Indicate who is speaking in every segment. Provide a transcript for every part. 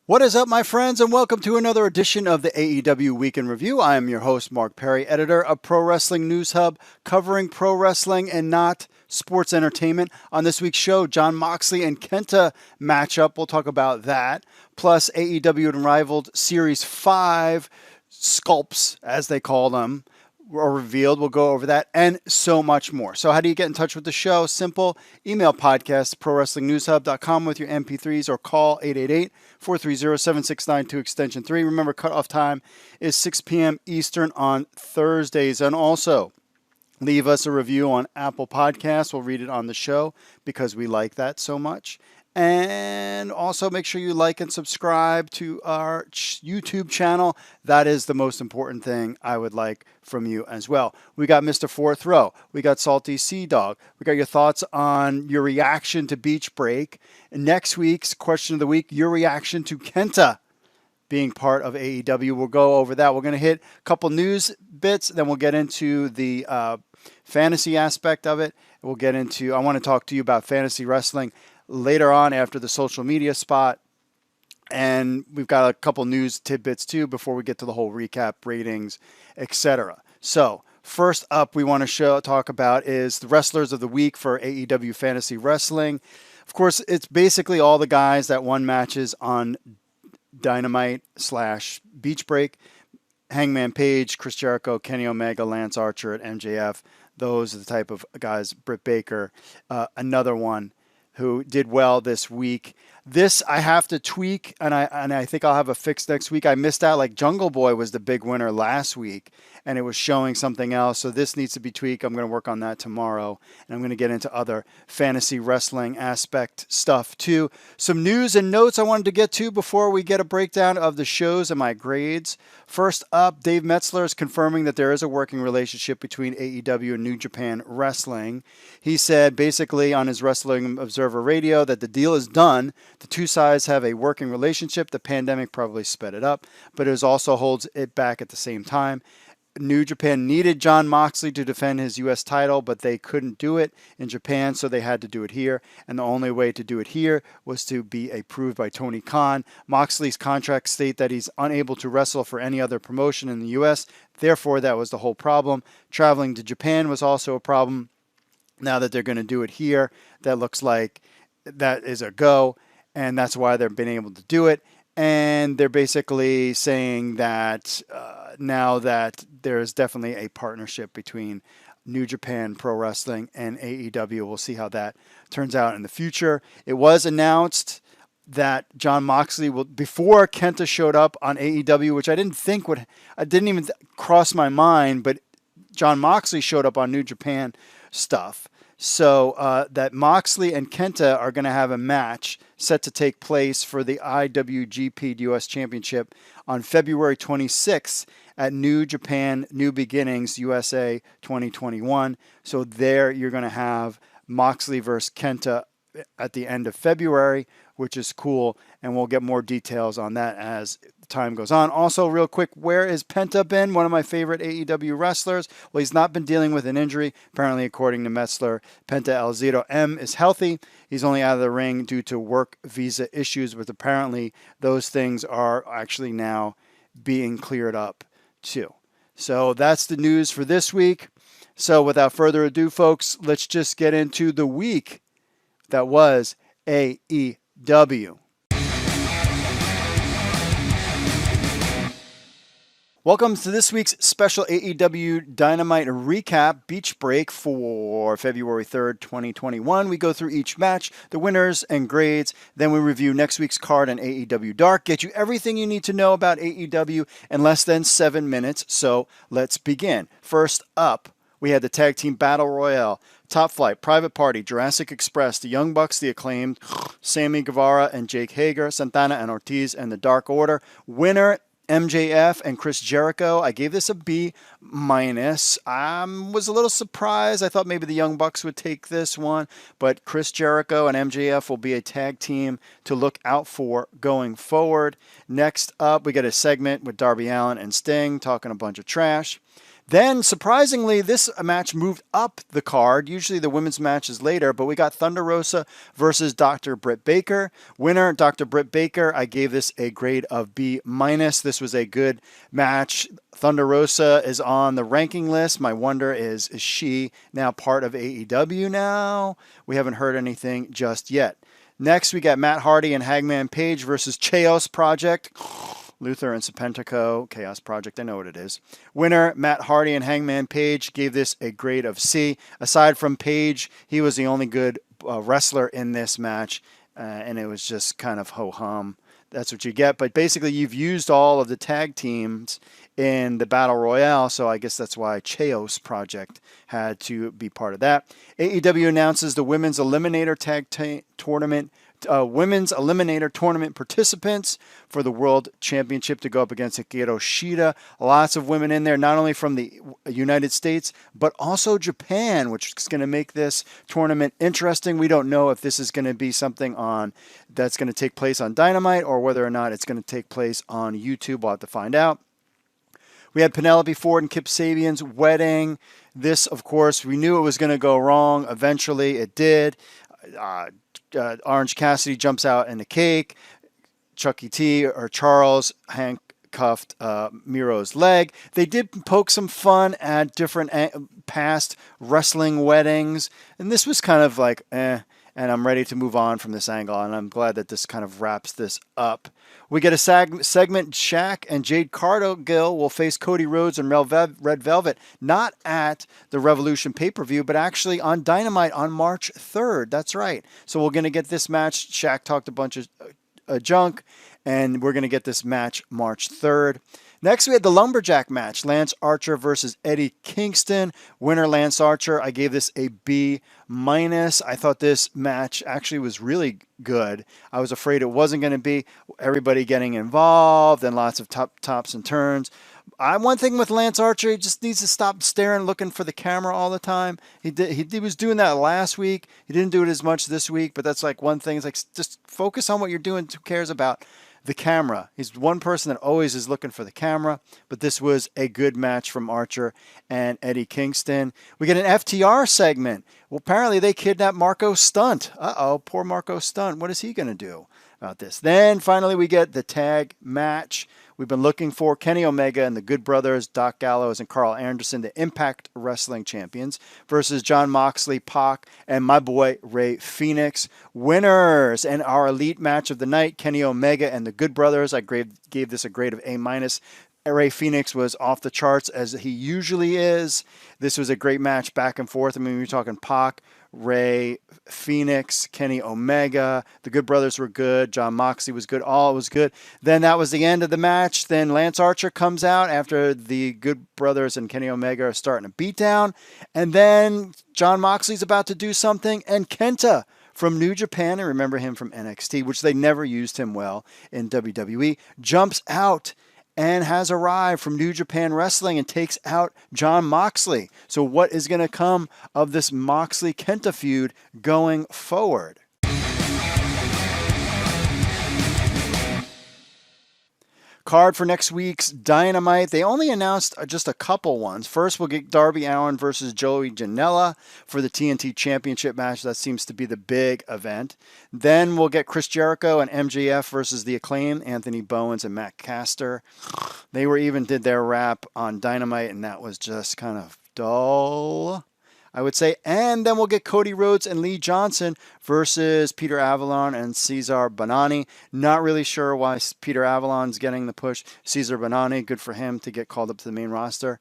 Speaker 1: What is up, my friends, and welcome to another edition of the AEW Week in Review. I am your host, Mark Perry, editor of Pro Wrestling News Hub, covering pro wrestling and not sports entertainment. On this week's show, Jon Moxley and Kenta matchup. We'll talk about that. Plus, AEW Unrivaled Series 5, Sculpts, as they call them, are revealed. We'll go over that and so much more. So how do you get in touch with the show? Simple. Email podcast, prowrestlingnewshub.com with your MP3s or call 888-430-7692 extension 3. Remember, cutoff time is 6 p.m. Eastern on Thursdays. And also, leave us a review on Apple Podcasts. We'll read it on the show because we like that so much. And also make sure you like and subscribe to our YouTube channel. That is the most important thing I would like from you as well. We got Mr. Fourth Row. We got Salty Sea Dog. We got your thoughts on your reaction to Beach Break. And next week's question of the week, your reaction to Kenta being part of AEW. We'll go over that. We're going to hit a couple news bits. Then we'll get into the fantasy aspect of it. We'll get into, I want to talk to you about fantasy wrestling later on after the social media spot. And we've got a couple news tidbits too before we get to the whole recap, ratings, etc. So first up we want to talk about is the wrestlers of the week for AEW Fantasy Wrestling. Of course, it's basically all the guys that won matches on Dynamite / Beach Break. Hangman Page, Chris Jericho, Kenny Omega, Lance Archer at MJF. Those are the type of guys. Britt Baker, another one who did well this week. This I have to tweak, and I think I'll have a fix next week. I missed out, like Jungle Boy was the big winner last week, and it was showing something else, so this needs to be tweaked. I'm going to work on that tomorrow, and I'm going to get into other fantasy wrestling aspect stuff too. Some news and notes I wanted to get to before we get a breakdown of the shows and my grades. First up, Dave Metzler is confirming that there is a working relationship between AEW and New Japan Wrestling. He said basically on his Wrestling Observer Radio that the deal is done. The two sides have a working relationship. The pandemic probably sped it up, but it also holds it back at the same time. New Japan needed Jon Moxley to defend his U.S. title, but they couldn't do it in Japan, so they had to do it here. And the only way to do it here was to be approved by Tony Khan. Moxley's contracts state that he's unable to wrestle for any other promotion in the U.S. Therefore, that was the whole problem. Traveling to Japan was also a problem. Now that they're going to do it here, that looks like that is a go, and that's why they've been able to do it. And they're basically saying that now that there's definitely a partnership between New Japan Pro Wrestling and AEW. We'll see how that turns out in the future. It was announced that Jon Moxley will, before Kenta showed up on AEW, which I didn't even cross my mind, but Jon Moxley showed up on New Japan stuff. So that Moxley and Kenta are going to have a match set to take place for the IWGP US Championship on February 26th at New Japan New Beginnings USA 2021. So there you're going to have Moxley versus Kenta at the end of February, which is cool. And we'll get more details on that as time goes on. Also, real quick, where has Penta been? One of my favorite AEW wrestlers. Well, he's not been dealing with an injury. Apparently, according to Metzler, Penta El Zero M is healthy. He's only out of the ring due to work visa issues, but apparently those things are actually now being cleared up too. So that's the news for this week. So without further ado, folks, let's just get into the week that was AEW. Welcome to this week's special AEW Dynamite recap, Beach Break for February 3rd, 2021. We go through each match, the winners and grades. Then we review next week's card on AEW Dark. Get you everything you need to know about AEW in less than 7 minutes. So let's begin. First up, we had the Tag Team Battle Royale. Top Flight, Private Party, Jurassic Express, the Young Bucks, the Acclaimed, Sammy Guevara and Jake Hager, Santana and Ortiz, and the Dark Order. Winner, MJF and Chris Jericho. I gave this a B-. I was a little surprised. I thought maybe the Young Bucks would take this one, but Chris Jericho and MJF will be a tag team to look out for going forward. Next up, we get a segment with Darby Allin and Sting talking a bunch of trash. Then, surprisingly, this match moved up the card. Usually the women's match is later, but we got Thunder Rosa versus Dr. Britt Baker. Winner, Dr. Britt Baker. I gave this a grade of B-. This was a good match. Thunder Rosa is on the ranking list. My wonder is she now part of AEW now? We haven't heard anything just yet. Next, we got Matt Hardy and Hangman Page versus Chaos Project. Luther and Serpentico, Chaos Project, I know what it is. Winner, Matt Hardy and Hangman Page, gave this a grade of C. Aside from Page, he was the only good wrestler in this match, and it was just kind of ho-hum. That's what you get. But basically, you've used all of the tag teams in the Battle Royale, so I guess that's why Chaos Project had to be part of that. AEW announces the Women's Eliminator Tournament participants for the World Championship to go up against Hikaru Shida. Lots of women in there, not only from the United States, but also Japan, which is going to make this tournament interesting. We don't know if this is going to be something that's going to take place on Dynamite or whether or not it's going to take place on YouTube. We'll have to find out. We had Penelope Ford and Kip Sabian's wedding. This, of course, we knew it was going to go wrong. Eventually, it did. Orange Cassidy jumps out in the cake. Chucky T or Charles handcuffed Miro's leg. They did poke some fun at different past wrestling weddings. And this was kind of like, and I'm ready to move on from this angle. And I'm glad that this kind of wraps this up. We get a segment. Shaq and Jade Cargill will face Cody Rhodes and Red Velvet, not at the Revolution pay-per-view, but actually on Dynamite on March 3rd. That's right. So we're going to get this match. Shaq talked a bunch of junk, and we're going to get this match March 3rd. Next, we had the Lumberjack match, Lance Archer versus Eddie Kingston. Winner, Lance Archer. I gave this a B-. I thought this match actually was really good. I was afraid it wasn't going to be. Everybody getting involved and lots of tops and turns. One thing with Lance Archer, he just needs to stop staring, looking for the camera all the time. He was doing that last week. He didn't do it as much this week, but that's like one thing. It's like just focus on what you're doing. Who cares about the camera? He's one person that always is looking for the camera, but this was a good match from Archer and Eddie Kingston. We get an FTR segment. Well, apparently they kidnapped Marco Stunt. Uh-oh, poor Marco Stunt. What is he going to do about this? Then finally we get the tag match. We've been looking for Kenny Omega and the Good Brothers, Doc Gallows and Carl Anderson, the Impact Wrestling Champions, versus Jon Moxley, Pac, and my boy Rey Fenix. Winners and our elite match of the night, Kenny Omega and the Good Brothers. I gave this a grade of A-. Rey Fenix was off the charts as he usually is. This was a great match back and forth. I mean, we're talking Pac, Rey Fenix, Kenny Omega. The Good Brothers were good. Jon Moxley was good. All was good. Then that was the end of the match. Then Lance Archer comes out after the Good Brothers and Kenny Omega are starting a beatdown. And then Jon Moxley's about to do something. And Kenta from New Japan, I remember him from NXT, which they never used him well in WWE, jumps out and has arrived from New Japan Wrestling and takes out Jon Moxley. So what is going to come of this Moxley-Kenta feud going forward? Card for next week's Dynamite. They only announced just a couple ones. First, we'll get Darby Allin versus Joey Janela for the TNT Championship match. That seems to be the big event. Then we'll get Chris Jericho and MJF versus The Acclaim, Anthony Bowens and Matt Caster. They did their rap on Dynamite, and that was just kind of dull, I would say. And then we'll get Cody Rhodes and Lee Johnson versus Peter Avalon and Cesar Banani. Not really sure why Peter Avalon's getting the push. Cesar Banani, good for him to get called up to the main roster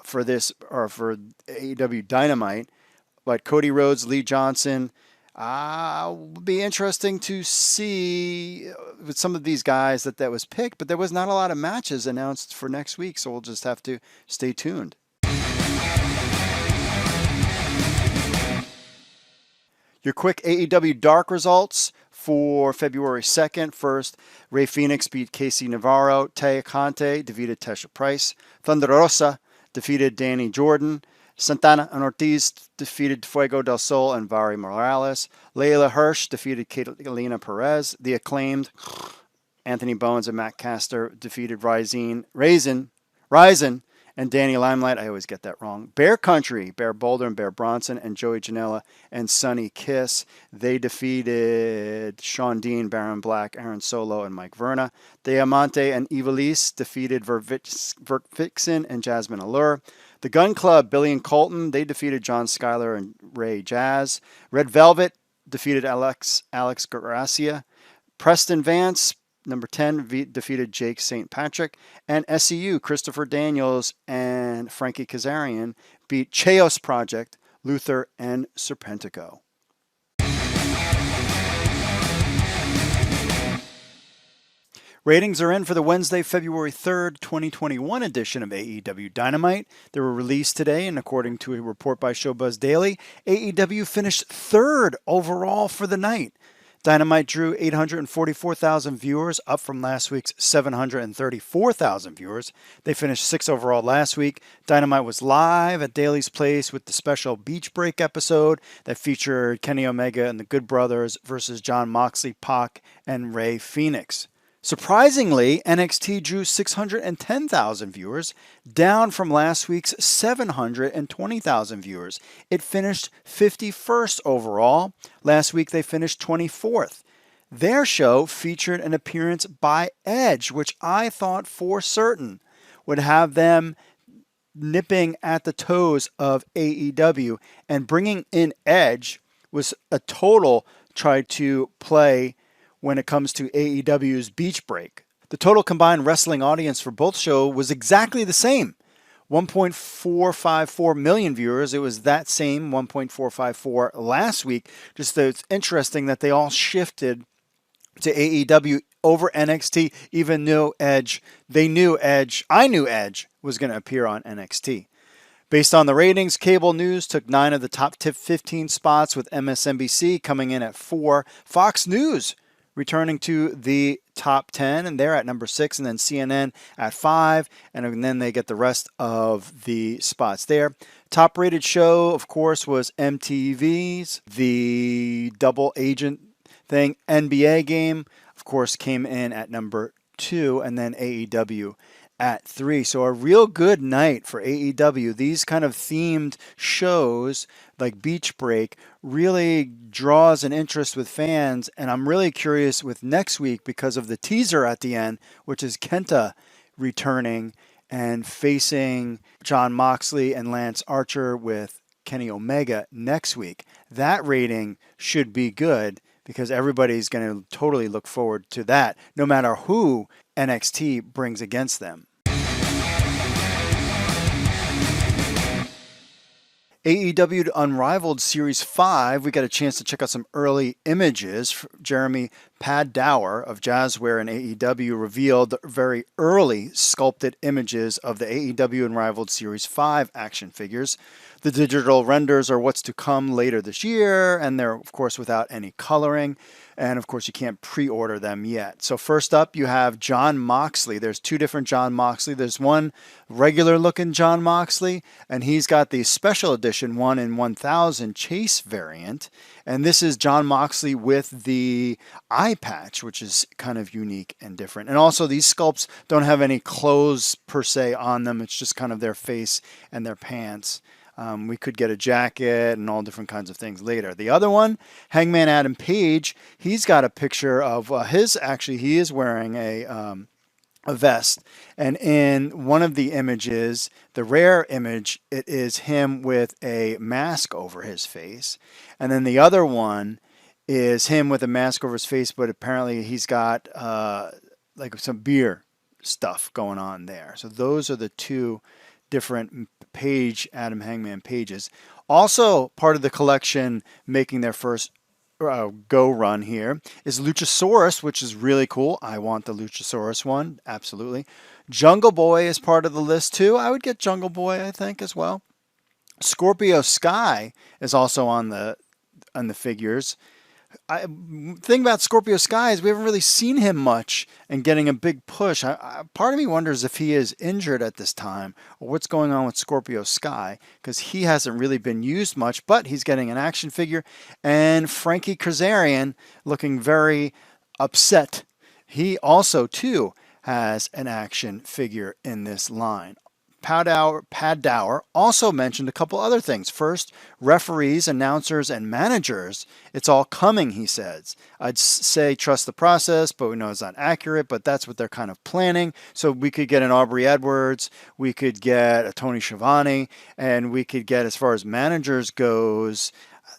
Speaker 1: for this, or for AEW Dynamite. But Cody Rhodes, Lee Johnson, would be interesting to see with some of these guys that was picked. But there was not a lot of matches announced for next week, so we'll just have to stay tuned. Your quick AEW Dark results for February 2nd. First, Rey Fenix beat Casey Navarro. Taya Conte defeated Tesha Price. Thunder Rosa defeated Danny Jordan. Santana and Ortiz defeated Fuego del Sol and Vari Morales. Layla Hirsch defeated Catalina Perez. The Acclaimed, Anthony Bowens and Matt Caster defeated Ryzen and Danny Limelight, I always get that wrong. Bear Country, Bear Boulder and Bear Bronson, and Joey Janela and Sonny Kiss. They defeated Sean Dean, Baron Black, Aaron Solo, and Mike Verna. Diamante and Ivelisse defeated Vixen and Jasmine Allure. The Gun Club, Billy and Colton, they defeated John Schuyler and Ray Jazz. Red Velvet defeated Alex Gracia. Preston Vance, number 10, defeated Jake St. Patrick. And SCU, Christopher Daniels and Frankie Kazarian beat Chaos Project, Luther, and Serpentico. Ratings are in for the Wednesday, February 3rd, 2021 edition of AEW Dynamite. They were released today, and according to a report by Showbuzz Daily, AEW finished third overall for the night. Dynamite drew 844,000 viewers, up from last week's 734,000 viewers. They finished 6th overall last week. Dynamite was live at Daly's Place with the special Beach Break episode that featured Kenny Omega and the Good Brothers versus Jon Moxley, Pac, and Rey Fenix. Surprisingly, NXT drew 610,000 viewers, down from last week's 720,000 viewers. It finished 51st overall. Last week they finished 24th. Their show featured an appearance by Edge, which I thought for certain would have them nipping at the toes of AEW, and bringing in Edge was a total try to play when it comes to AEW's Beach Break. The total combined wrestling audience for both shows was exactly the same. 1.454 million viewers. It was that same 1.454 last week. Just that it's interesting that they all shifted to AEW over NXT, even though I knew Edge was going to appear on NXT. Based on the ratings, cable news took 9 of the top 15 spots, with MSNBC coming in at 4. Fox News returning to the top 10, and they're at number 6, and then CNN at 5, and then they get the rest of the spots there. Top rated show, of course, was MTV's The Double Agent thing. NBA game, of course, came in at number 2, and then AEW at 3. So a real good night for AEW. These kind of themed shows like Beach Break really draws an interest with fans, and I'm really curious with next week because of the teaser at the end, which is Kenta returning and facing Jon Moxley and Lance Archer with Kenny Omega next week. That rating should be good because everybody's going to totally look forward to that, no matter who NXT brings against them. AEW Unrivaled Series 5, we got a chance to check out some early images. Jeremy Paddower of Jazzware and AEW revealed very early sculpted images of the AEW Unrivaled Series 5 action figures. The digital renders are what's to come later this year, and they're, of course, without any coloring. And, of course, you can't pre-order them yet. So first up, you have Jon Moxley. There's 2 different Jon Moxley. There's one regular-looking Jon Moxley, and he's got the special edition 1 in 1000 Chase variant. And this is Jon Moxley with the eye patch, which is kind of unique and different. And also, these sculpts don't have any clothes per se on them. It's just kind of their face and their pants. We could get a jacket and all different kinds of things later. The other one, Hangman Adam Page, he's got a picture of he is wearing a vest. And in one of the images, the rare image, it is him with a mask over his face. And then the other one is him with a mask over his face, but apparently he's got like some beer stuff going on there. So those are the 2 different Adam Hangman pages. Also part of the collection making their first go run here is Luchasaurus, which is really cool. I want the Luchasaurus one, absolutely. Jungle Boy is part of the list too. I would get Jungle Boy, I think, as well. Scorpio Sky is also on the figures. Thing about Scorpio Sky is we haven't really seen him much and getting a big push. Part of me wonders if he is injured at this time or what's going on with Scorpio Sky, because he hasn't really been used much, but he's getting an action figure. And Frankie Kazarian looking very upset. He also, too, has an action figure in this line. Padour also mentioned a couple other things. First, referees, announcers, and managers. It's all coming, he says. I'd say trust the process, but we know it's not accurate, but that's what they're kind of planning. So we could get an Aubrey Edwards, we could get a Tony Schiavone, and we could get, as far as managers goes,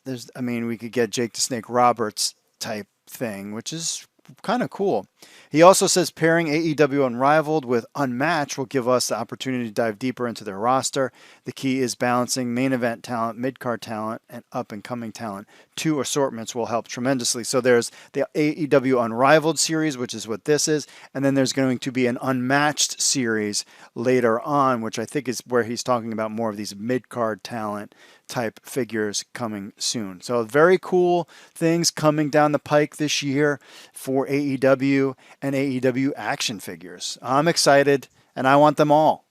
Speaker 1: we could get Jake the Snake Roberts type thing, which is kind of cool. He also says pairing AEW Unrivaled with Unmatched will give us the opportunity to dive deeper into their roster. The key is balancing main event talent, mid-card talent, and up-and-coming talent. 2 assortments will help tremendously. So there's the AEW Unrivaled series, which is what this is, and then there's going to be an Unmatched series later on, which I think is where he's talking about more of these mid-card talent type figures coming soon. So very cool things coming down the pike this year for AEW and AEW action figures. I'm excited and I want them all.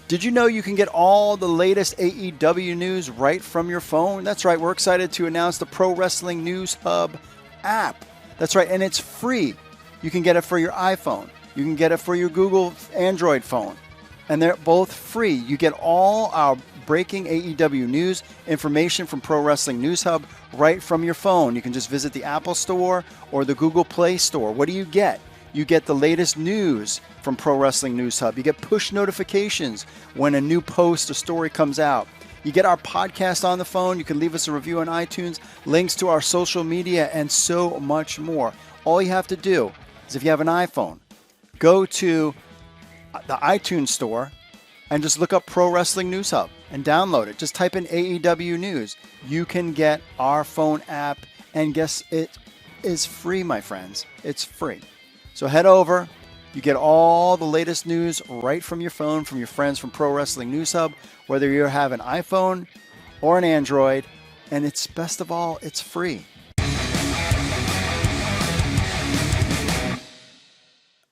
Speaker 1: Did you know you can get all the latest AEW news right from your phone? That's right, we're excited to announce the Pro Wrestling News Hub app. That's right, and it's free. You can get it for your iPhone. You can get it for your Google Android phone. And they're both free. You get all our breaking AEW news, information from Pro Wrestling News Hub right from your phone. You can just visit the Apple Store or the Google Play Store. What do you get? You get the latest news from Pro Wrestling News Hub. You get push notifications when a new post or story comes out. You get our podcast on the phone. You can leave us a review on iTunes, links to our social media, and so much more. All you have to do is, if you have an iPhone, go to the iTunes store and just look up Pro Wrestling News Hub and download it. Just type in AEW News. You can get our phone app, and guess it is free, my friends. It's free. So head over. You get all the latest news right from your phone, from your friends from Pro Wrestling News Hub, whether you have an iPhone or an Android. And it's, best of all, it's free.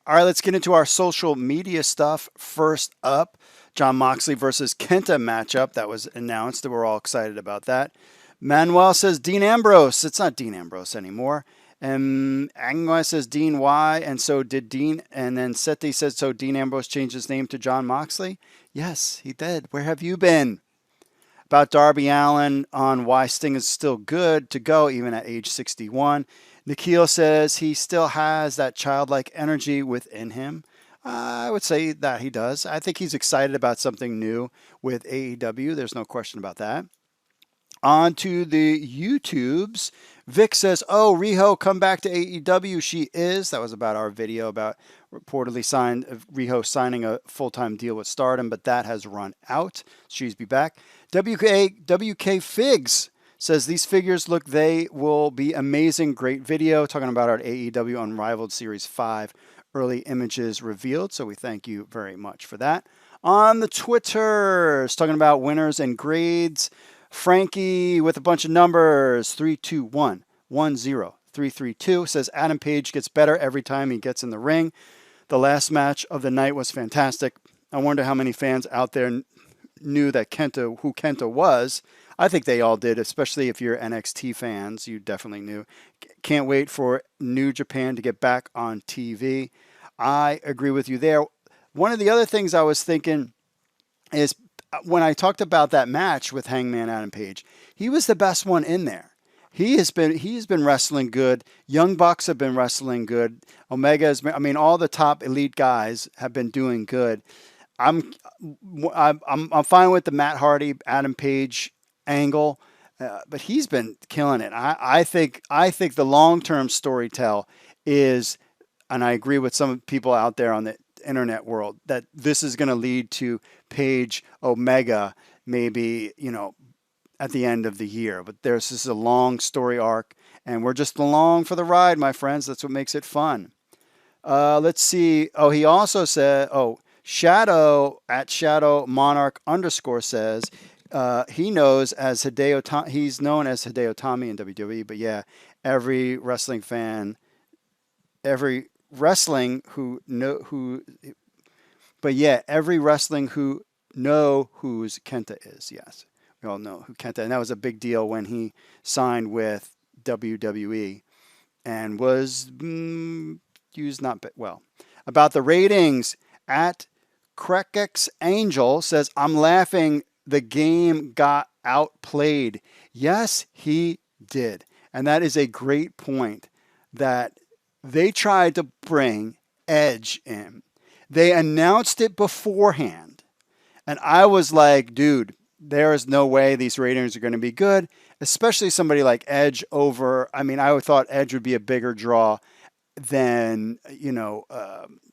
Speaker 1: All right, let's get into our social media stuff. First up, Jon Moxley versus Kenta matchup that was announced. We're all excited about that. Manuel says Dean Ambrose. It's not Dean Ambrose anymore. And Angwai says Dean Y, and so did Dean. And then Seti says, so Dean Ambrose changed his name to Jon Moxley? Yes, he did. Where have you been? About Darby Allin on why Sting is still good to go even at age 61. Nikhil says he still has that childlike energy within him. I would say that he does. I think he's excited about something new with AEW. There's no question about that. On to the YouTubes. Vic says, oh, Riho come back to AEW. She is. That was about our video about reportedly Riho signing a full-time deal with Stardom, but that has run out. She's be back. WK Figs says these figures look, they will be amazing. Great video talking about our AEW Unrivaled Series 5 early images revealed. So we thank you very much for that. On the Twitters, talking about winners and grades. Frankie with a bunch of numbers, 321103332 says Adam Page gets better every time he gets in the ring. The last match of the night was fantastic. I wonder how many fans out there knew that who Kenta was. I think they all did, especially if you're NXT fans. You definitely knew. Can't wait for New Japan to get back on TV. I agree with you there. One of the other things I was thinking is when I talked about that match with Hangman Adam Page, he was the best one in there. He's been wrestling good. Young Bucks have been wrestling good. Omega has been, all the top elite guys have been doing good. I'm fine with the Matt Hardy Adam Page angle, but he's been killing it. I think the long-term storytell is, and I agree with some people out there on the internet world, that this is going to lead to Page Omega maybe, at the end of the year. But this is a long story arc, and we're just along for the ride, my friends. That's what makes it fun. Let's see. Oh, he also said, Shadow at Shadow Monarch _ says he knows as Hideo. He's known as Hideo Itami in WWE, but yeah, every wrestling fan, every wrestling who know who who's Kenta is. Yes, we all know who Kenta, and that was a big deal when he signed with WWE and was used not well. About the ratings, at Krekex Angel says, I'm laughing. The game got outplayed. Yes, he did. And that is a great point, that they tried to bring Edge in. They announced it beforehand. And I was like, dude, there is no way these ratings are going to be good, especially somebody like Edge over. I mean, I thought Edge would be a bigger draw than,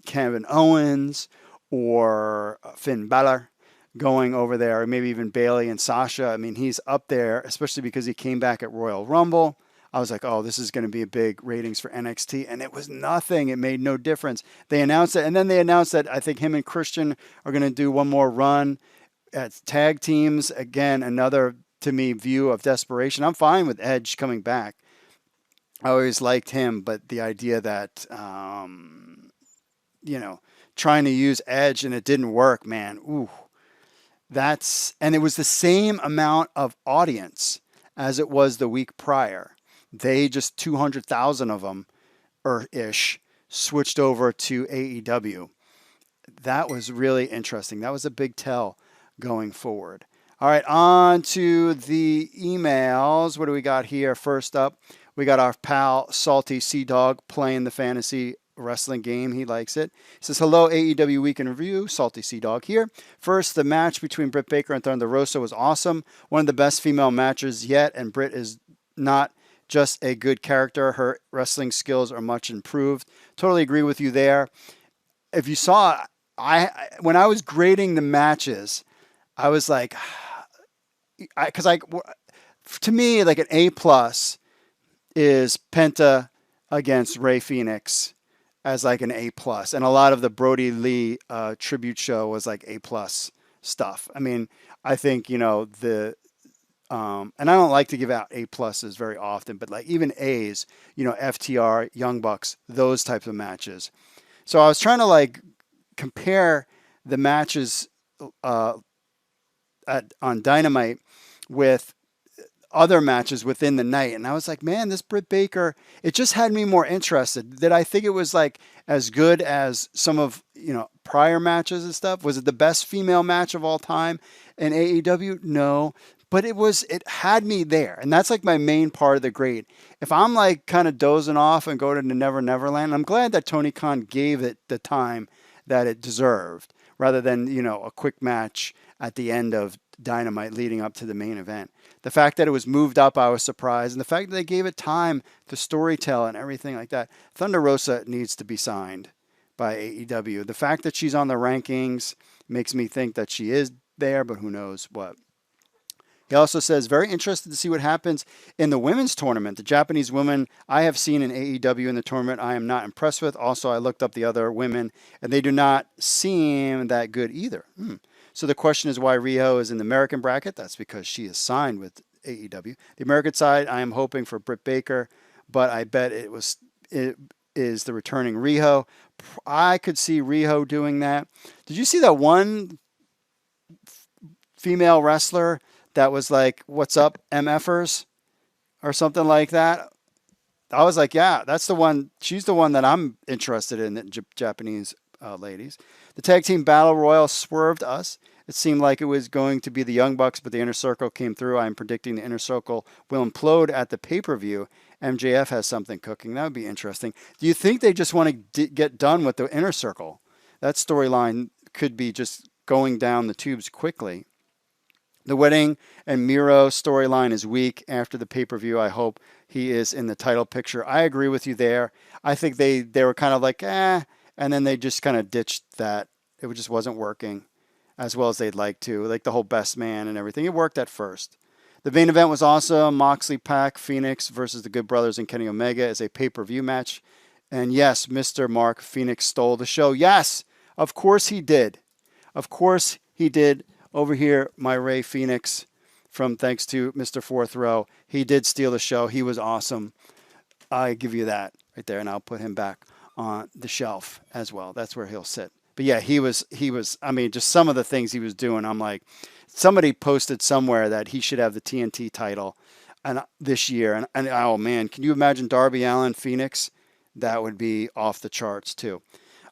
Speaker 1: Kevin Owens or Finn Balor going over there, or maybe even Bayley and Sasha. I mean, he's up there, especially because he came back at Royal Rumble. I was like, oh, this is going to be a big ratings for NXT. And it was nothing. It made no difference. They announced it. And then they announced that I think him and Christian are going to do one more run at tag teams. Again, another, to me, view of desperation. I'm fine with Edge coming back. I always liked him. But the idea that, trying to use Edge and it didn't work, man. Ooh. And it was the same amount of audience as it was the week prior. They just 200,000 of them, or ish, switched over to AEW. That was really interesting. That was a big tell going forward. All right, on to the emails. What do we got here? First up, we got our pal Salty Sea Dog playing the fantasy wrestling game. He likes it. He says, hello, AEW Week in Review. Salty Sea Dog here. First, the match between Britt Baker and Thunder Rosa was awesome. One of the best female matches yet, and Britt is not just a good character. Her wrestling skills are much improved. Totally agree with you there. If you saw, when I was grading the matches, I was like, to me, like an A+ is Penta against Rey Fenix as like an A+. And a lot of the Brody Lee tribute show was like A+ stuff. I mean, I think, and I don't like to give out A+ very often, but like even A's, FTR, Young Bucks, those types of matches. So I was trying to like compare the matches on Dynamite with other matches within the night. And I was like, man, this Britt Baker, it just had me more interested. Did I think it was like as good as some of, prior matches and stuff? Was it the best female match of all time in AEW? No. But it had me there. And that's like my main part of the grade. If I'm like kind of dozing off and go to the Never Neverland, I'm glad that Tony Khan gave it the time that it deserved, rather than, a quick match at the end of Dynamite leading up to the main event. The fact that it was moved up, I was surprised. And the fact that they gave it time to storytell and everything like that. Thunder Rosa needs to be signed by AEW. The fact that she's on the rankings makes me think that she is there, but who knows what. He also says, very interested to see what happens in the women's tournament. The Japanese women I have seen in AEW in the tournament, I am not impressed with. Also, I looked up the other women, and they do not seem that good either. So the question is why Riho is in the American bracket. That's because she is signed with AEW. The American side, I am hoping for Britt Baker, but I bet it is the returning Riho. I could see Riho doing that. Did you see that one female wrestler that was like, what's up, MFers? Or something like that? I was like, yeah, that's the one. She's the one that I'm interested in, the Japanese ladies. The tag team battle royal swerved us. It seemed like it was going to be the Young Bucks, but the Inner Circle came through. I'm predicting the Inner Circle will implode at the pay-per-view. MJF has something cooking. That would be interesting. Do you think they just want to get done with the Inner Circle? That storyline could be just going down the tubes quickly. The Wedding and Miro storyline is weak after the pay-per-view. I hope he is in the title picture. I agree with you there. I think they were kind of like, and then they just kind of ditched that. It just wasn't working as well as they'd like to. Like the whole best man and everything. It worked at first. The main event was awesome. Moxley, Pac, Phoenix versus the Good Brothers and Kenny Omega is a pay-per-view match. And yes, Mr. Mark Phoenix stole the show. Yes, of course he did. Of course he did. Over here, my Rey Fenix, from thanks to Mr. Fourth Row, he did steal the show. He was awesome. I give you that right there, and I'll put him back on the shelf as well. That's where he'll sit. But yeah, he was. I mean, just some of the things he was doing. I'm like, somebody posted somewhere that he should have the TNT title, and this year. And oh man, can you imagine Darby Allin Phoenix that would be off the charts too.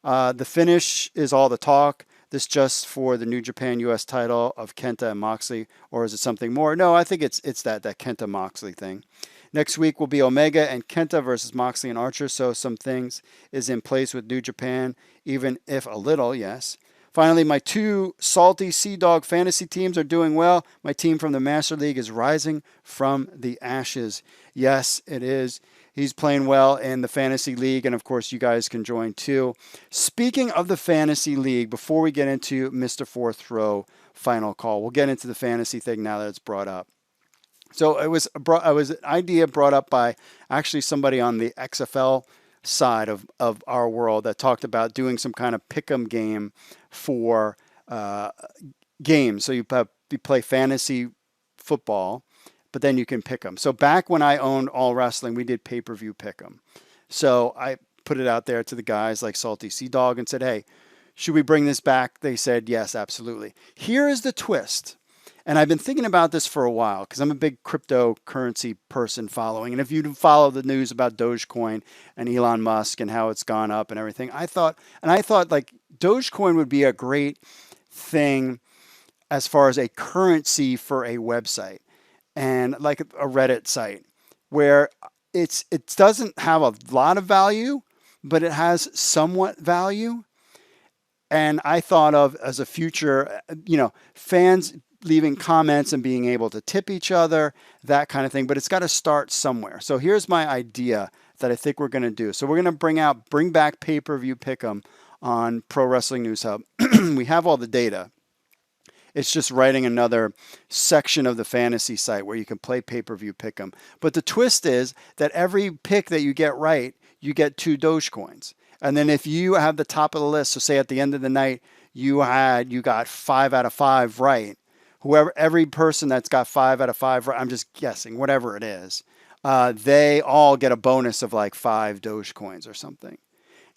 Speaker 1: The finish is all the talk. This just for the New Japan US title of Kenta and Moxley, or is it something more? No, I think it's that Kenta Moxley thing. Next week will be Omega and Kenta versus Moxley and Archer, so some things is in place with New Japan, even if a little, yes. Finally, my 2 salty Sea Dog fantasy teams are doing well. My team from the Master League is rising from the ashes. Yes, it is. He's playing well in the Fantasy League, and of course, you guys can join too. Speaking of the Fantasy League, before we get into Mr. Fourth Row final call, we'll get into the fantasy thing now that it's brought up. So it was an idea brought up by actually somebody on the XFL side of our world that talked about doing some kind of pick'em game for games. So you play fantasy football, but then you can pick them. So back when I owned All Wrestling, we did pay-per-view pick 'em. So I put it out there to the guys like Salty Sea Dog and said, hey, should we bring this back? They said, yes, absolutely. Here is the twist. And I've been thinking about this for a while because I'm a big cryptocurrency person following. And if you follow the news about Dogecoin and Elon Musk and how it's gone up and everything, I thought like Dogecoin would be a great thing as far as a currency for a website. And like a Reddit site where it doesn't have a lot of value, but it has somewhat value. And I thought of as a future, fans leaving comments and being able to tip each other, that kind of thing. But it's got to start somewhere. So here's my idea that I think we're going to do. So we're going to bring back pay-per-view pick'em on Pro Wrestling News Hub. We have all the data. It's just writing another section of the fantasy site where you can play pay-per-view pick'em. But the twist is that every pick that you get right, you get 2 Dogecoins. And then if you have the top of the list, so say at the end of the night, you got 5 out of 5 right. Every person that's got 5 out of 5 right, I'm just guessing, whatever it is, they all get a bonus of like 5 Dogecoins or something.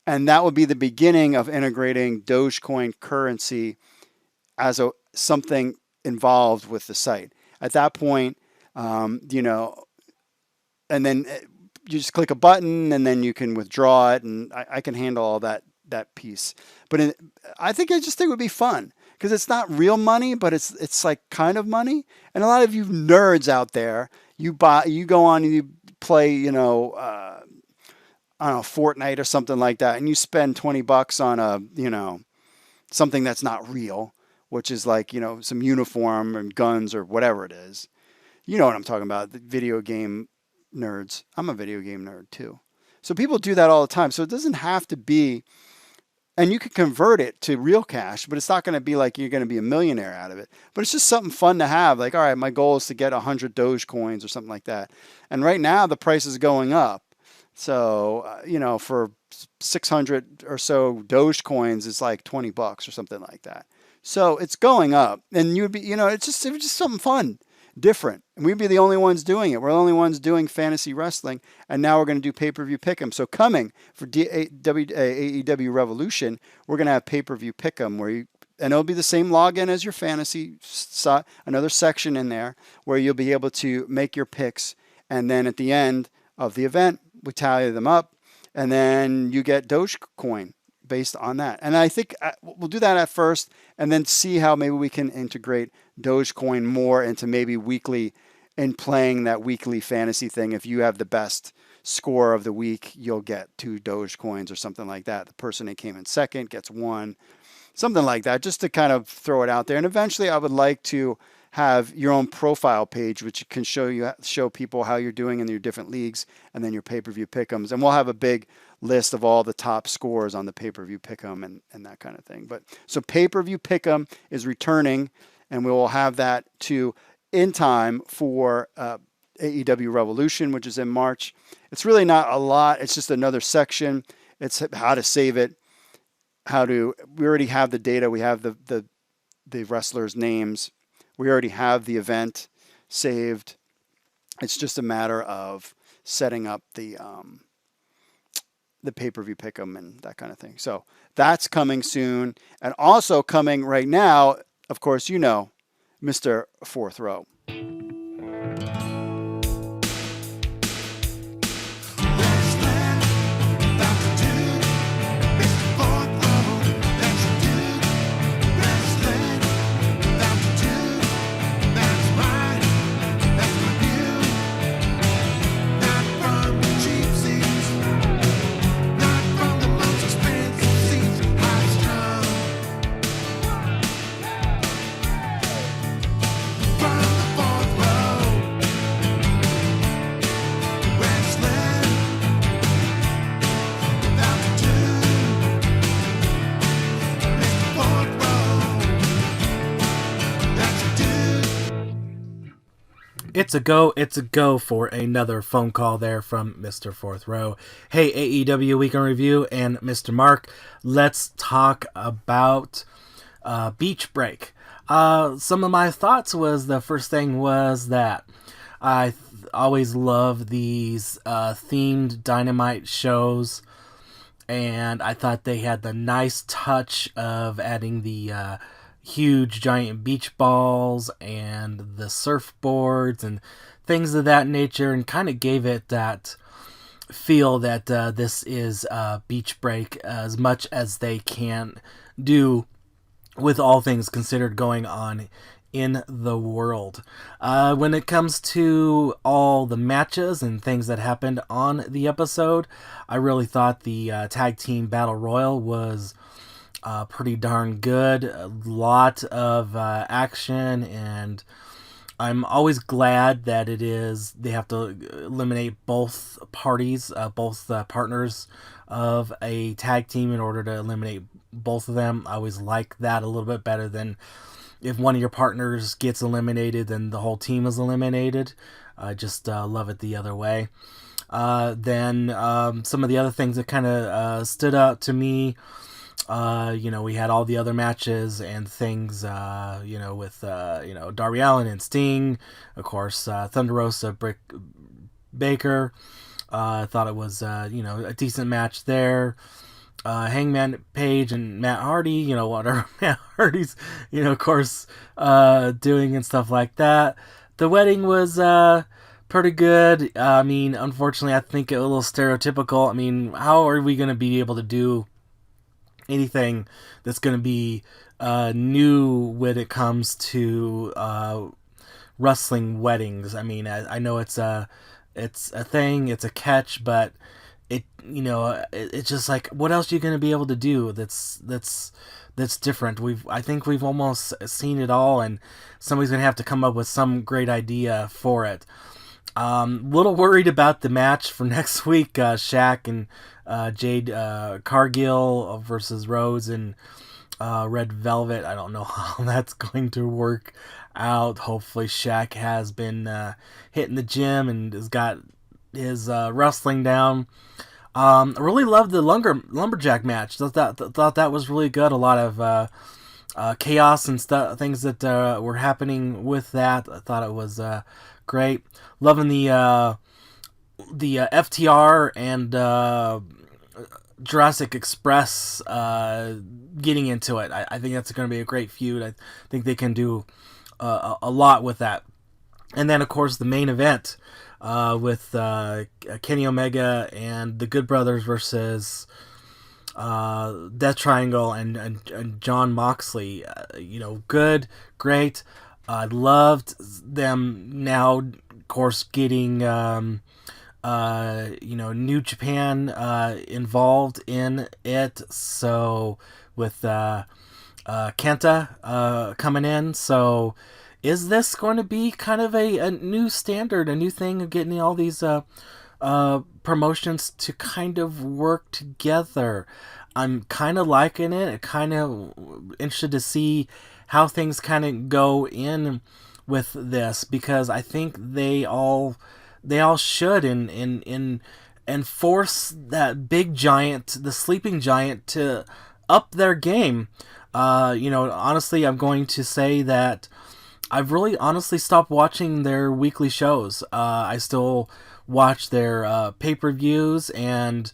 Speaker 1: And that would be the beginning of integrating Dogecoin currency as something involved with the site. At that point, and then you just click a button and then you can withdraw it, and I can handle all that piece. But I think it would be fun because it's not real money, but it's like kind of money. And a lot of you nerds out there, you go on and you play, I don't know, Fortnite or something like that, and you spend $20 on something that's not real, which is like, some uniform and guns or whatever it is. You know what I'm talking about, the video game nerds. I'm a video game nerd too. So people do that all the time. So it doesn't have to be, and you can convert it to real cash, but it's not going to be like you're going to be a millionaire out of it. But it's just something fun to have. Like, all right, my goal is to get 100 Dogecoins or something like that. And right now the price is going up. So, for 600 or so Dogecoins, it's like $20 or something like that. So it's going up, and you'd be, it was just something fun, different. And we'd be the only ones doing it. We're the only ones doing fantasy wrestling, and now we're going to do pay-per-view pick'em. So coming for AEW Revolution, we're going to have pay-per-view pick'em and it'll be the same login as your fantasy, another section in there where you'll be able to make your picks, and then at the end of the event, we tally them up, and then you get Dogecoin based on that. And I think we'll do that at first and then see how maybe we can integrate Dogecoin more into maybe weekly and playing that weekly fantasy thing. If you have the best score of the week, you'll get 2 Dogecoins or something like that. The person that came in second gets 1, something like that, just to kind of throw it out there. And eventually I would like to have your own profile page, which can show people how you're doing in your different leagues, and then your pay-per-view pick'ems. And we'll have a big list of all the top scores on the pay-per-view pick'em and that kind of thing. But so pay-per-view pick'em is returning, and we will have that in time for AEW Revolution, which is in March. It's really not a lot. It's just another section. It's how to save it. We already have the data. We have the wrestlers' names. We already have the event saved. It's just a matter of setting up the pay-per-view pick'em and that kind of thing. So that's coming soon. And also coming right now, of course, Mr. Fourth Row.
Speaker 2: It's a go for another phone call there from Mr. Fourth Row. Hey, AEW Week in Review and Mr. Mark, let's talk about Beach Break. Some of my thoughts was, the first thing was that I always love these themed Dynamite shows, and I thought they had the nice touch of adding the huge giant beach balls and the surfboards and things of that nature, and kind of gave it that feel that this is Beach Break as much as they can do with all things considered going on in the world. When it comes to all the matches and things that happened on the episode, I really thought the tag team battle royal was pretty darn good. A lot of action, and I'm always glad that they have to eliminate both parties, both partners of a tag team in order to eliminate both of them. I always like that a little bit better than if one of your partners gets eliminated, then the whole team is eliminated. I just love it the other way. Then some of the other things that kind of stood out to me, we had all the other matches and things, with, Darby Allin and Sting, of course, Thunder Rosa, Britt Baker. I thought it was, a decent match there. Hangman Page and Matt Hardy, what are Matt Hardy's, of course, doing and stuff like that. The wedding was pretty good. I mean, unfortunately, I think a little stereotypical. I mean, how are we going to be able to do anything that's going to be new when it comes to wrestling weddings? I mean, I know it's a thing, it's a catch, but it's just like, what else are you going to be able to do that's different? I think we've almost seen it all, and somebody's going to have to come up with some great idea for it. Little worried about the match for next week, Shaq and Jade Cargill versus Rhodes and Red Velvet. I don't know how that's going to work out. Hopefully Shaq has been hitting the gym and has got his wrestling down. I really loved the Lumberjack match. Thought that was really good. A lot of chaos and things that were happening with that. I thought it was great. Loving the FTR and Jurassic Express getting into it. I think that's going to be a great feud. I think they can do a lot with that. And then, of course, the main event with Kenny Omega and the Good Brothers versus Death Triangle and John Moxley. Good, great. I loved them now, of course, getting New Japan involved in it. So with Kenta coming in, so is this going to be kind of a new standard, a new thing of getting all these promotions to kind of work together? I'm kind of liking it. Kind of interested to see how things kind of go in with this, because I think they all should and force that big giant, the sleeping giant, to up their game. Honestly, I'm going to say that I've really honestly stopped watching their weekly shows. I still watch their pay-per-views, and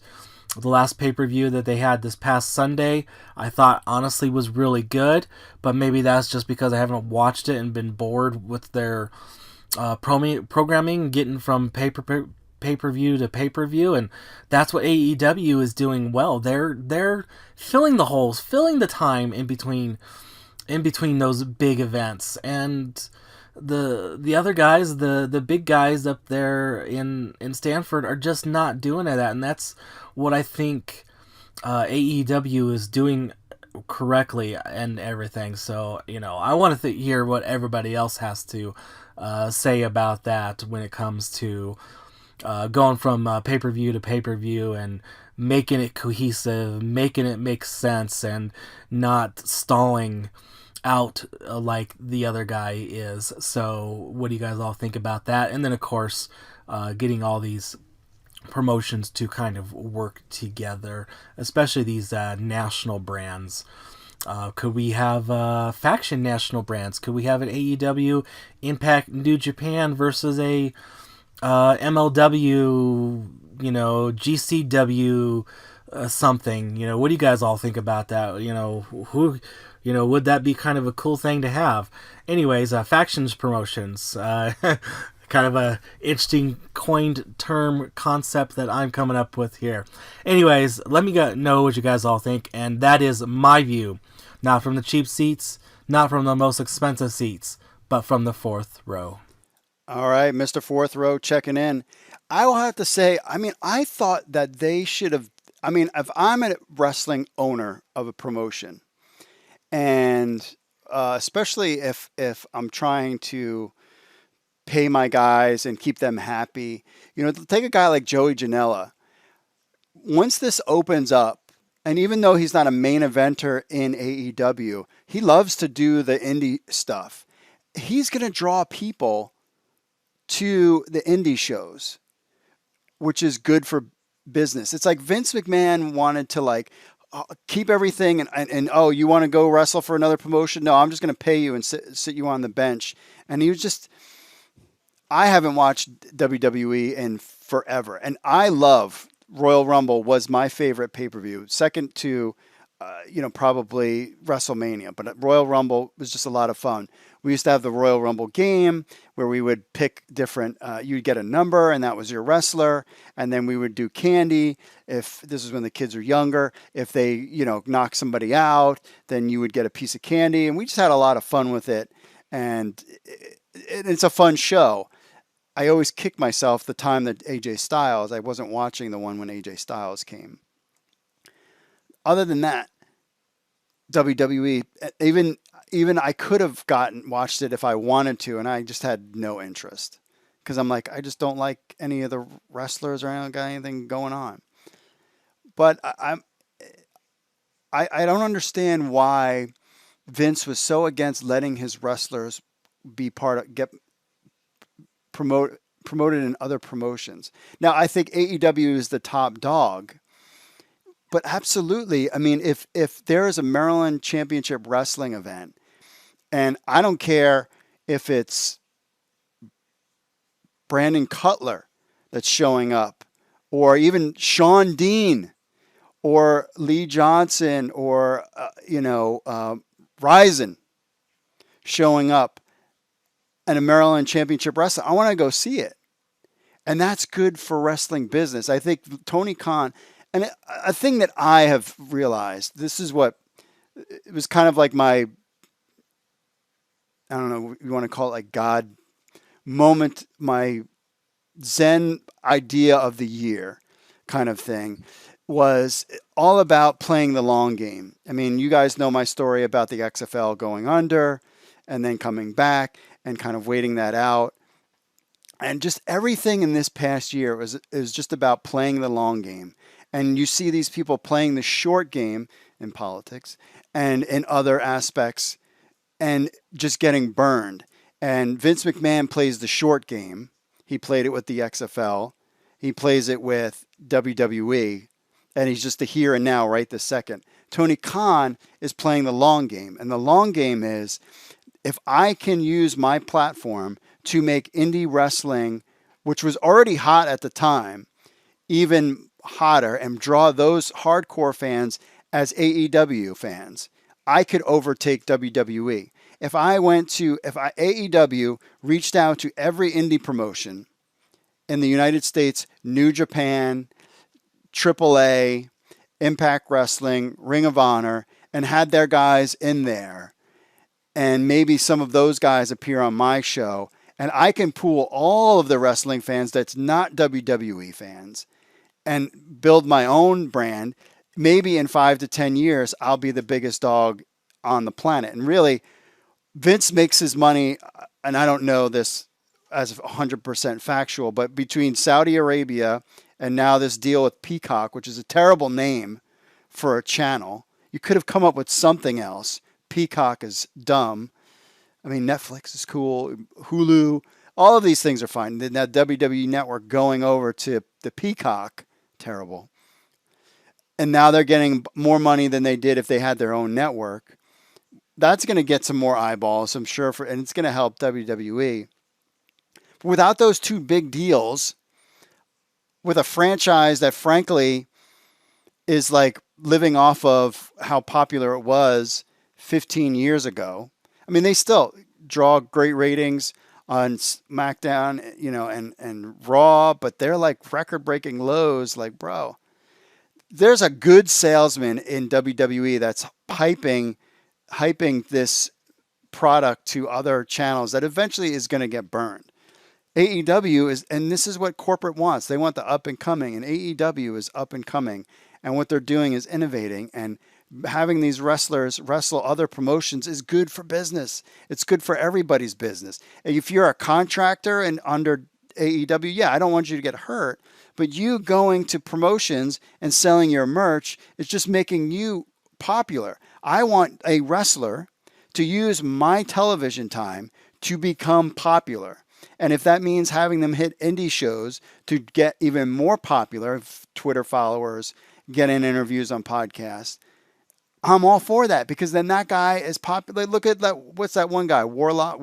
Speaker 2: the last pay-per-view that they had this past Sunday, I thought honestly was really good, but maybe that's just because I haven't watched it and been bored with their programming, getting from pay-per-view to pay-per-view, and that's what AEW is doing well. They're filling the holes, filling the time in between those big events, and the other guys, the big guys up there in Stanford are just not doing that, and that's what I think AEW is doing correctly and everything. So, I want to hear what everybody else has to say about that when it comes to going from pay-per-view to pay-per-view and making it cohesive, making it make sense, and not stalling out like the other guy is. So what do you guys all think about that? And then, of course, getting all these promotions to kind of work together, especially these national brands. Could we have faction national brands? Could we have an AEW Impact New Japan versus a MLW, GCW something? What do you guys all think about that? Would that be kind of a cool thing to have? Anyways, factions promotions. Kind of a interesting coined term concept that I'm coming up with here. Anyways, let me know what you guys all think, and that is my view. Not from the cheap seats, not from the most expensive seats, but from the fourth row.
Speaker 1: All right, Mr. Fourth Row checking in. I will have to say, I thought that they should have, if I'm a wrestling owner of a promotion, and especially if I'm trying to pay my guys and keep them happy. Take a guy like Joey Janela. Once this opens up, and even though he's not a main eventer in AEW, he loves to do the indie stuff. He's going to draw people to the indie shows, which is good for business. It's like Vince McMahon wanted to keep everything and oh, you want to go wrestle for another promotion? No, I'm just going to pay you and sit you on the bench. And he was just... I haven't watched WWE in forever, and I love Royal Rumble. Was my favorite pay-per-view, second to, probably WrestleMania. But Royal Rumble was just a lot of fun. We used to have the Royal Rumble game where we would pick different. You'd get a number, and that was your wrestler, and then we would do candy. If this is when the kids were younger, if they knock somebody out, then you would get a piece of candy, and we just had a lot of fun with it, and it's a fun show. I always kick myself the time that AJ Styles, I wasn't watching the one when AJ Styles came. Other than that, WWE, even I could have watched it if I wanted to, and I just had no interest. Because I'm like, I just don't like any of the wrestlers or I don't got anything going on. But I don't understand why Vince was so against letting his wrestlers be get promoted in other promotions. Now, I think AEW is the top dog, but absolutely, if there is a Maryland Championship Wrestling event, and I don't care if it's Brandon Cutler that's showing up, or even Sean Dean, or Lee Johnson, or Ryzen showing up, and a Maryland Championship Wrestling, I want to go see it. And that's good for wrestling business. I think Tony Khan, and a thing that I have realized, it was kind of like my, I don't know, you want to call it like God moment, my Zen idea of the year kind of thing, was all about playing the long game. You guys know my story about the XFL going under and then coming back and kind of waiting that out. And just everything in this past year is just about playing the long game. And you see these people playing the short game in politics and in other aspects and just getting burned. And Vince McMahon plays the short game. He played it with the XFL. He plays it with WWE. And he's just the here and now, right this second. Tony Khan is playing the long game. And the long game is, if I can use my platform to make indie wrestling, which was already hot at the time, even hotter, and draw those hardcore fans as AEW fans, I could overtake WWE. If AEW reached out to every indie promotion in the United States, New Japan, AAA, Impact Wrestling, Ring of Honor, and had their guys in there, and maybe some of those guys appear on my show, and I can pool all of the wrestling fans that's not WWE fans and build my own brand, maybe in 5 to 10 years, I'll be the biggest dog on the planet. And really, Vince makes his money, and I don't know this as 100% factual, but between Saudi Arabia and now this deal with Peacock, which is a terrible name for a channel, you could have come up with something else. Peacock is dumb. I mean, Netflix is cool. Hulu, all of these things are fine. Then that WWE Network going over to the Peacock, terrible. And now they're getting more money than they did if they had their own network. That's going to get some more eyeballs, I'm sure, and it's going to help WWE. But without those two big deals, with a franchise that frankly is like living off of how popular it was 15 years ago. I mean, they still draw great ratings on SmackDown, and Raw, but they're like record-breaking lows. Like, bro, there's a good salesman in WWE that's hyping this product to other channels that eventually is going to get burned. AEW is, and this is what corporate wants. They want the up and coming, and AEW is up and coming. And what they're doing is innovating, and having these wrestlers wrestle other promotions is good for business. It's good for everybody's business. And if you're a contractor and under AEW, yeah, I don't want you to get hurt, but you going to promotions and selling your merch is just making you popular. I want a wrestler to use my television time to become popular. And if that means having them hit indie shows to get even more popular, Twitter followers, get in interviews on podcasts, I'm all for that, because then that guy is popular. Look at that. What's that one guy? Warlock,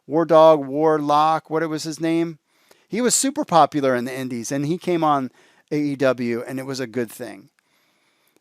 Speaker 1: what was his name? He was super popular in the indies, and he came on AEW, and it was a good thing.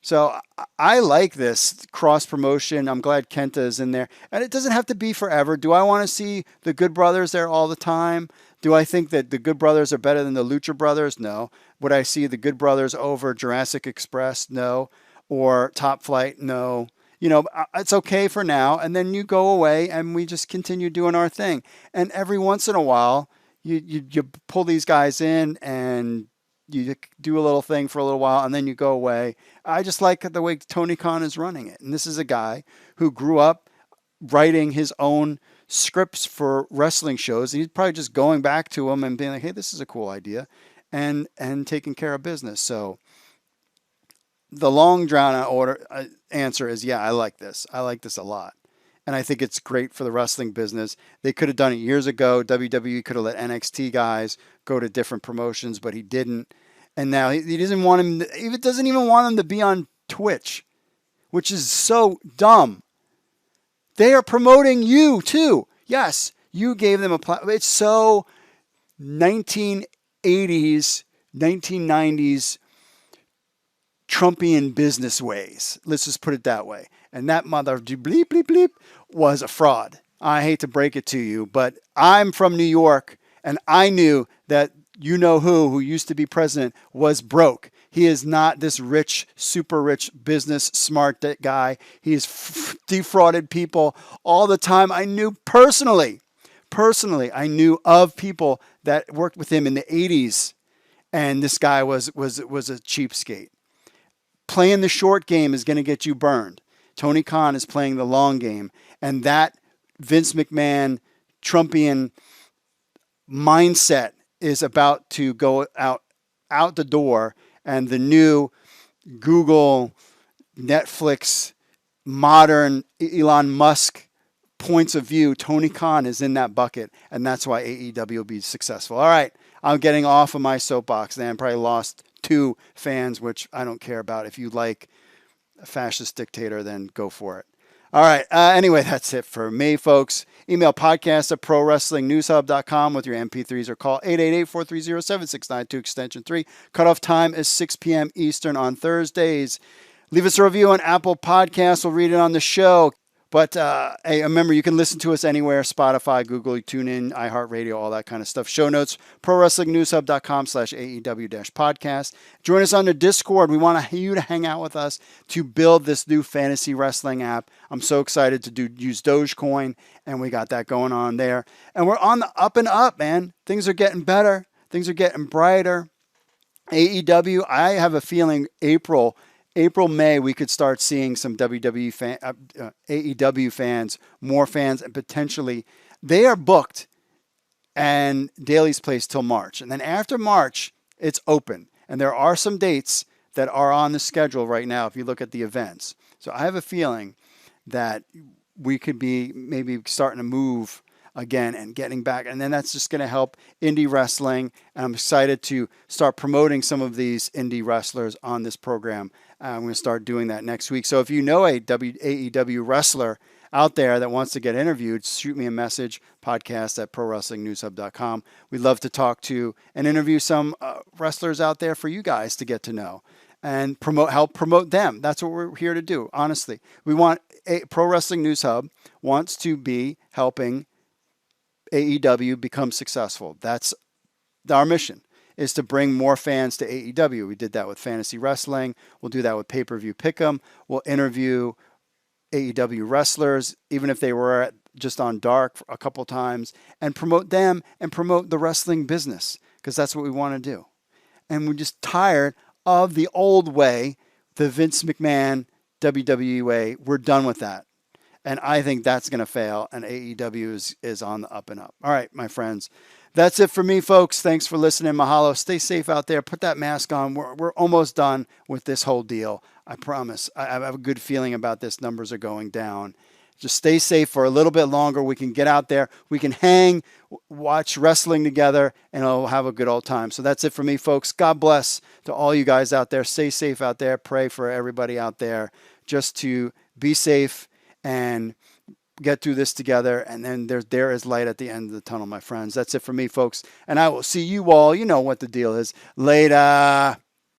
Speaker 1: So I like this cross promotion. I'm glad Kenta is in there. And it doesn't have to be forever. Do I want to see the Good Brothers there all the time? Do I think that the Good Brothers are better than the Lucha Brothers? No. Would I see the Good Brothers over Jurassic Express? No. Or Top Flight? No. It's okay for now. And then you go away and we just continue doing our thing. And every once in a while, you pull these guys in and you do a little thing for a little while and then you go away. I just like the way Tony Khan is running it. And this is a guy who grew up writing his own scripts for wrestling shows. He's probably just going back to them and being like, hey, this is a cool idea, and taking care of business. So the long drawn out answer is, yeah, I like this. I like this a lot. And I think it's great for the wrestling business. They could have done it years ago. WWE could have let NXT guys go to different promotions, but he didn't. And now he doesn't want him. He doesn't even want him to be on Twitch, which is so dumb. They are promoting you too. Yes, you gave them a platform. It's so 1980s, 1990s Trumpian business ways. Let's just put it that way. And that mother bleep, bleep, bleep was a fraud. I hate to break it to you, but I'm from New York, and I knew that who used to be president, was broke. He is not this rich, super rich, business smart guy. He's defrauded people all the time. I knew personally, I knew of people that worked with him in the 80s, and this guy was a cheapskate. Playing the short game is going to get you burned. Tony Khan is playing the long game, and that Vince McMahon Trumpian mindset is about to go out the door, and the new Google, Netflix, modern Elon Musk points of view, Tony Khan is in that bucket, and that's why AEW will be successful. All right, I'm getting off of my soapbox. Then I probably lost 2 fans, which I don't care about. If you like a fascist dictator, then go for it. All right. Anyway, that's it for me, folks. Email podcast@prowrestlingnewshub.com with your MP3s or call 888-430-7692 extension 3. Cutoff time is 6 p.m. Eastern on Thursdays. Leave us a review on Apple Podcasts. We'll read it on the show. But hey, remember, you can listen to us anywhere: Spotify, Google, TuneIn, iHeartRadio, all that kind of stuff. Show notes, prowrestlingnewshub.com/AEW-podcast. Join us on the Discord. We want you to hang out with us to build this new fantasy wrestling app. I'm so excited to use Dogecoin, and we got that going on there. And we're on the up and up, man. Things are getting better. Things are getting brighter. AEW, I have a feeling April, May, we could start seeing some AEW fans, more fans, and potentially they are booked and Daly's Place till March. And then after March, it's open. And there are some dates that are on the schedule right now if you look at the events. So I have a feeling that we could be maybe starting to move again and getting back. And then that's just going to help indie wrestling. And I'm excited to start promoting some of these indie wrestlers on this program. I'm going to start doing that next week. So if you know a AEW wrestler out there that wants to get interviewed, shoot me a message, podcast@prowrestlingnewshub.com. We'd love to talk to and interview some wrestlers out there for you guys to get to know and help promote them. That's what we're here to do, honestly. We want Pro Wrestling News Hub wants to be helping AEW become successful. That's our mission, is to bring more fans to AEW. We did that with fantasy wrestling. We'll do that with pay-per-view pick'em. We'll interview AEW wrestlers, even if they were just on Dark a couple times, and promote them and promote the wrestling business, because that's what we want to do. And we're just tired of the old way, the Vince McMahon WWE way. We're done with that. And I think that's going to fail, and AEW is on the up and up. All right, my friends. That's it for me, folks. Thanks for listening. Mahalo. Stay safe out there. Put that mask on. We're almost done with this whole deal. I promise. I have a good feeling about this. Numbers are going down. Just stay safe for a little bit longer. We can get out there. We can hang, watch wrestling together, and we'll have a good old time. So that's it for me, folks. God bless to all you guys out there. Stay safe out there. Pray for everybody out there just to be safe and get through this together. And then there is light at the end of the tunnel, my friends. That's it for me, folks. And I will see you all. You know what the deal is. Later.